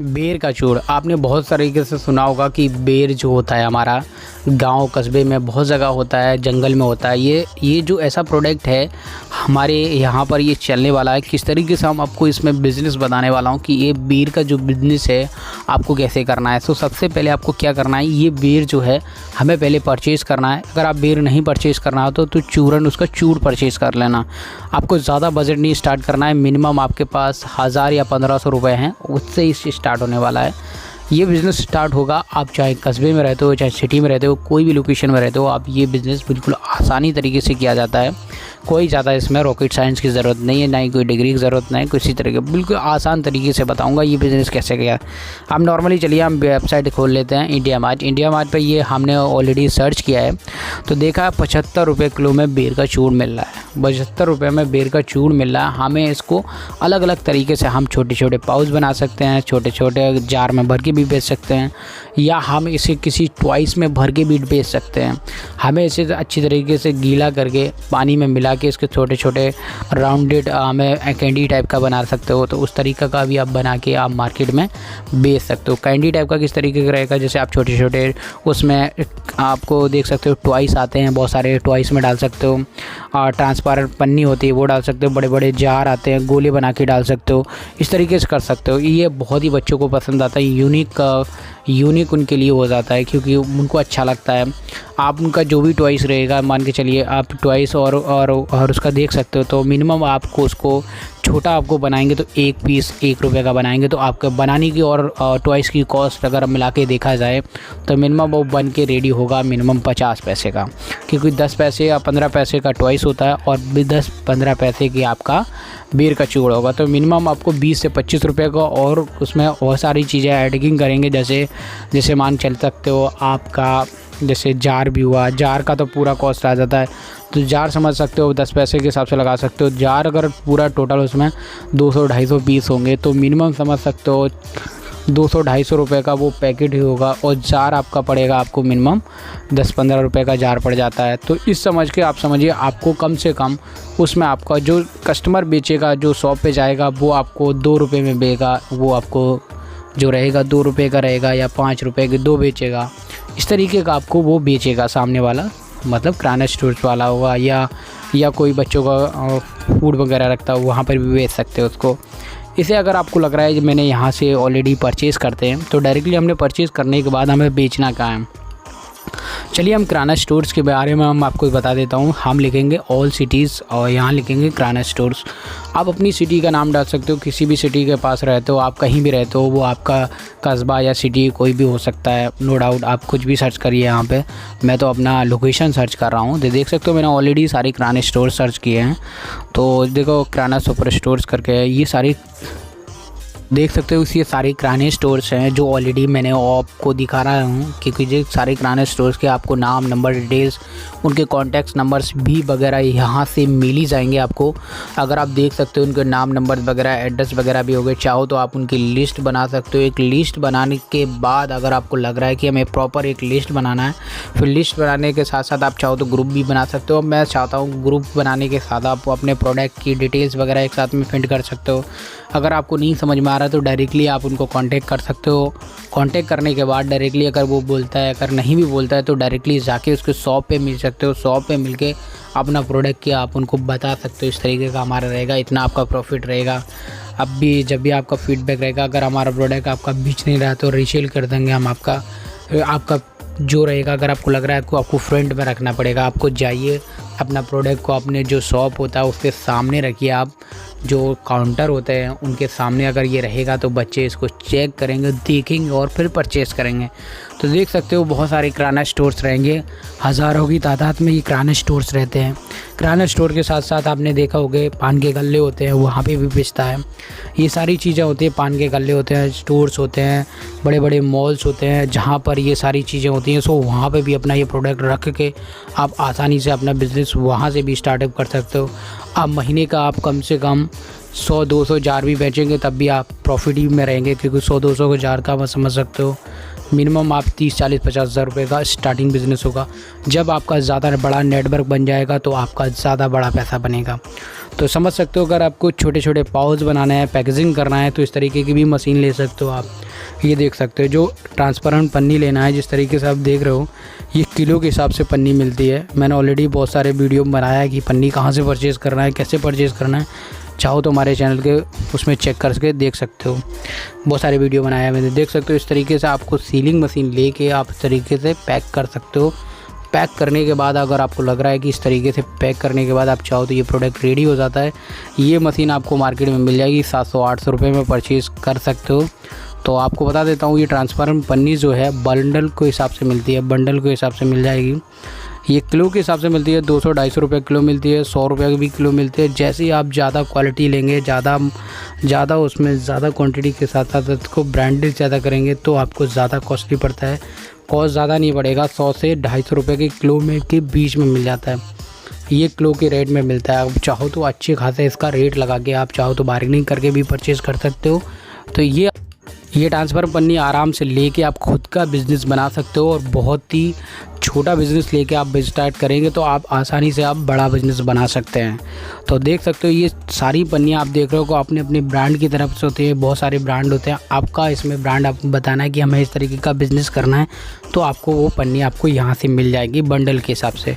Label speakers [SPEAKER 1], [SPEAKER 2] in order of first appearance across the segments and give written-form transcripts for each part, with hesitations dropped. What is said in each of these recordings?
[SPEAKER 1] बेर का चूड़ आपने बहुत तरीके से सुना होगा कि बेर जो होता है हमारा गांव कस्बे में बहुत जगह होता है, जंगल में होता है। ये जो ऐसा प्रोडक्ट है हमारे यहाँ पर ये चलने वाला है। किस तरीके से हम आपको इसमें बिज़नेस बताने वाला हूँ कि ये बेर का जो बिज़नेस है आपको कैसे करना है। तो सबसे पहले आपको क्या करना है, ये बेर जो है हमें पहले परचेज़ करना है। अगर आप बेर नहीं परचेज़ करना हो तो चूरन उसका चूड़ परचेज़ कर लेना। आपको ज़्यादा बजट नहीं स्टार्ट करना है, मिनिमम आपके पास 1000 या 1500 रुपये हैं, उससे ही स्टार्ट होने वाला है। ये बिज़नेस स्टार्ट होगा, आप चाहे कस्बे में रहते हो चाहे सिटी में रहते हो, कोई भी लोकेशन में रहते हो, आप ये बिज़नेस बिल्कुल आसानी तरीके से किया जाता है। कोई ज़्यादा इसमें रॉकेट साइंस की ज़रूरत नहीं है, ना ही कोई डिग्री की ज़रूरत नहीं है, किसी तरह के बिल्कुल आसान तरीके से बताऊंगा ये बिज़नेस कैसे किया। आप नॉर्मली चलिए हम वेबसाइट खोल लेते हैं इंडिया मार्ट पे। ये हमने ऑलरेडी सर्च किया है तो देखा 75 रुपये किलो में बेर का चूड़ मिल रहा है। 75 रुपये में बेर का चूड़ मिल रहा है। हमें इसको अलग अलग तरीके से हम छोटे छोटे पाउच बना सकते हैं, छोटे छोटे जार में भर के भी बेच सकते हैं, या हम इसे किसी टॉयस में भर के भी बेच सकते हैं। हमें इसे अच्छी तरीके से गीला करके पानी में मिला के इसके छोटे छोटे राउंडेड हमें कैंडी टाइप का बना सकते हो, तो उस तरीक़े का भी आप बना के आप मार्केट में बेच सकते हो। कैंडी टाइप का किस तरीके का रहेगा, जैसे आप छोटे छोटे उसमें आपको देख सकते हो टॉयस आते हैं, बहुत सारे टॉयस में डाल सकते हो, और ट्रांसपेरेंट पन्नी होती है वो डाल सकते हो, बड़े बड़े जार आते हैं गोले बना के डाल सकते हो, इस तरीके से कर सकते हो। ये बहुत ही बच्चों को पसंद आता है, यूनिक उनके लिए हो जाता है क्योंकि उनको अच्छा लगता है। आप उनका जो भी टॉयस रहेगा, मान के चलिए आप टॉयस और उसका देख सकते हो, तो मिनिमम आपको उसको छोटा आपको बनाएंगे तो एक पीस 1 रुपये का बनाएंगे तो आपके बनाने की और टॉयस की कॉस्ट अगर मिला के देखा जाए तो मिनिमम वो बन के रेडी होगा मिनिमम 50 पैसे का, क्योंकि 10 पैसे या 15 पैसे का टॉयस होता है और 10-15 पैसे की आपका बेर का चूड़ होगा। तो मिनिमम आपको 20 से 25 रुपये का, और उसमें बहुत सारी चीज़ें एडिंग करेंगे, जैसे मान चल सकते हो आपका जैसे जार भी हुआ, जार का तो पूरा कॉस्ट आ जाता है, तो जार समझ सकते हो 10 पैसे के हिसाब से लगा सकते हो। जार अगर पूरा टोटल उसमें 200-250 पीस होंगे तो मिनिमम समझ सकते हो 200-250 रुपये का वो पैकेट ही होगा, और जार आपका पड़ेगा आपको मिनिमम 10-15 रुपये का जार पड़ जाता है। तो इस समझ के आप समझिए आपको कम से कम उसमें आपका जो कस्टमर बेचेगा, जो शॉप पे जाएगा वो आपको 2 रुपये में बेचेगा, वो आपको जो रहेगा 2 रुपये का रहेगा या 5 रुपये के 2 बेचेगा, इस तरीके का आपको वो बेचेगा सामने वाला, मतलब किराना स्टोर्स वाला होगा या कोई बच्चों का फूड वगैरह रखता है वहाँ पर भी बेच सकते हो उसको। इसे अगर आपको लग रहा है कि मैंने यहाँ से ऑलरेडी परचेज़ करते हैं तो डायरेक्टली हमने परचेज़ करने के बाद हमें बेचना कहाँ है। चलिए हम किराना स्टोर्स के बारे में हम आपको बता देता हूँ। हम लिखेंगे ऑल सिटीज़ और यहाँ लिखेंगे किराना स्टोर्स। आप अपनी सिटी का नाम डाल सकते हो, किसी भी सिटी के पास रहते हो, आप कहीं भी रहते हो, वो आपका कस्बा या सिटी कोई भी हो सकता है, नो डाउट। आप कुछ भी सर्च करिए यहाँ पे, मैं तो अपना लोकेशन सर्च कर रहा हूँ। देख सकते हो मैंने ऑलरेडी सारे किराने स्टोर सर्च किए हैं। तो देखो किराना सुपर स्टोर्स करके ये सारी देख सकते हो, ये सारे किराने स्टोर्स हैं जो ऑलरेडी मैंने आपको दिखा रहा हूँ, क्योंकि जो सारे किराने स्टोर्स के आपको नाम, नंबर, डिटेल्स, उनके कॉन्टैक्ट नंबर्स भी वगैरह यहाँ से मिल ही जाएंगे आपको। अगर आप देख सकते हो उनके नाम, नंबर वगैरह, एड्रेस वगैरह भी हो गए। चाहो तो आप उनकी लिस्ट बना सकते हो। एक लिस्ट बनाने के बाद अगर आपको लग रहा है कि हमें प्रॉपर एक लिस्ट बनाना है, फिर लिस्ट बनाने के साथ साथ आप चाहो तो ग्रुप भी बना सकते हो। मैं चाहता हूँ ग्रुप बनाने के साथ आप अपने प्रोडक्ट की डिटेल्स वगैरह एक साथ में फिट कर सकते हो। अगर आपको नहीं समझ में आ रहा है तो डायरेक्टली आप उनको कांटेक्ट कर सकते हो। कांटेक्ट करने के बाद डायरेक्टली अगर वो बोलता है, अगर नहीं भी बोलता है तो डायरेक्टली जाके उसके शॉप पे मिल सकते हो। शॉप पे मिलके अपना प्रोडक्ट की आप उनको बता सकते हो इस तरीके का हमारा रहेगा, इतना आपका प्रॉफिट रहेगा। अब भी जब भी आपका फीडबैक रहेगा, अगर हमारा प्रोडक्ट आपका बिच नहीं रहा तो रीसेल कर देंगे हम आपका जो रहेगा। अगर आपको लग रहा है आपको फ्रंट में रखना पड़ेगा, आपको जाइए अपना प्रोडक्ट को अपने जो शॉप होता है उसके सामने रखिए। आप जो काउंटर होते हैं उनके सामने अगर ये रहेगा तो बच्चे इसको चेक करेंगे, देखेंगे और फिर परचेज़ करेंगे। तो देख सकते हो बहुत सारे किराना स्टोर्स रहेंगे, हज़ारों की तादाद में ये किराना स्टोर्स रहते हैं। किराना स्टोर के साथ साथ आपने देखा होगा पान के गल्ले होते हैं, वहाँ पे भी बेचता है। ये सारी चीज़ें होती हैं, पान के गल्ले होते हैं, स्टोर्स होते हैं, बड़े बड़े मॉल्स होते हैं जहाँ पर ये सारी चीज़ें होती हैं। सो वहाँ पे भी अपना ये प्रोडक्ट रख के आप आसानी से अपना बिज़नेस वहाँ से भी स्टार्टअप कर सकते हो। आप महीने का आप कम से कम 100-200 जार भी बेचेंगे तब भी आप प्रॉफिट ही में रहेंगे, क्योंकि 100-200 का जार का आप समझ सकते हो मिनिमम आप 30-40-50 हज़ार रुपये का स्टार्टिंग बिज़नेस होगा। जब आपका ज़्यादा बड़ा नेटवर्क बन जाएगा तो आपका ज़्यादा बड़ा पैसा बनेगा। तो समझ सकते हो, अगर आपको छोटे छोटे पाउच बनाना है, पैकेजिंग करना है, तो इस तरीके की भी मशीन ले सकते हो आप। ये देख सकते हो, जो ट्रांसपेरेंट पन्नी लेना है, जिस तरीके से आप देख रहे हो, ये किलो के हिसाब से पन्नी मिलती है। मैंने ऑलरेडी बहुत सारे वीडियो बनाया है कि पन्नी कहाँ से परचेज़ करना है, कैसे परचेज़ करना है। चाहो तो हमारे चैनल के उसमें चेक करके देख सकते हो, बहुत सारे वीडियो बनाया है मैंने। देख सकते हो इस तरीके से आपको सीलिंग मशीन लेके आप इस तरीके से पैक कर सकते हो। पैक करने के बाद अगर आपको लग रहा है कि इस तरीके से पैक करने के बाद आप चाहो तो ये प्रोडक्ट रेडी हो जाता है। ये मशीन आपको मार्केट में मिल जाएगी 700-800 रुपये में परचेज़ कर सकते हो। तो आपको बता देता हूँ, ये ट्रांसपेरेंट पन्नी जो है बंडल के हिसाब से मिलती है, बंडल के हिसाब से मिल जाएगी। ये किलो के हिसाब से मिलती है, 200-250 रुपये किलो मिलती है, 100 रुपये की भी किलो मिलती है। जैसे ही आप ज़्यादा क्वालिटी लेंगे, ज़्यादा उसमें ज़्यादा क्वांटिटी के साथ साथ उसको ब्रांडेड ज़्यादा करेंगे तो आपको ज़्यादा कॉस्टली पड़ता है। कॉस्ट ज़्यादा नहीं पड़ेगा, 100 से 250 रुपये के किलो में के बीच में मिल जाता है। ये किलो के रेट में मिलता है। आप चाहो तो अच्छे खासे इसका रेट लगा के आप चाहो तो बार्गेनिंग करके भी परचेज़ कर सकते हो। तो ये ट्रांसपेरेंट पन्नी आराम से लेके आप खुद का बिज़नेस बना सकते हो, और बहुत ही छोटा बिज़नेस लेके आप स्टार्ट करेंगे तो आप आसानी से आप बड़ा बिज़नेस बना सकते हैं। तो देख सकते हो, ये सारी पन्नियाँ आप देख रहे हो अपने अपने ब्रांड की तरफ से होती है। बहुत सारे ब्रांड होते हैं, आपका इसमें ब्रांड आपको बताना है कि हमें इस तरीके का बिज़नेस करना है, तो आपको वो पन्नी आपको यहाँ से मिल जाएगी बंडल के हिसाब से।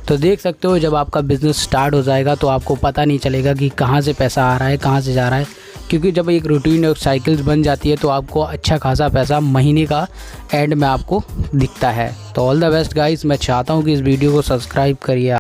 [SPEAKER 1] तो देख सकते हो, जब आपका बिज़नेस स्टार्ट हो जाएगा तो आपको पता नहीं चलेगा कि कहाँ से पैसा आ रहा है, कहाँ से जा रहा है, क्योंकि जब एक रूटीन और साइकिल्स बन जाती है तो आपको अच्छा खासा पैसा महीने का एंड में आपको दिखता है। तो ऑल द बेस्ट गाइस, मैं चाहता हूँ कि इस वीडियो को सब्सक्राइब करिए।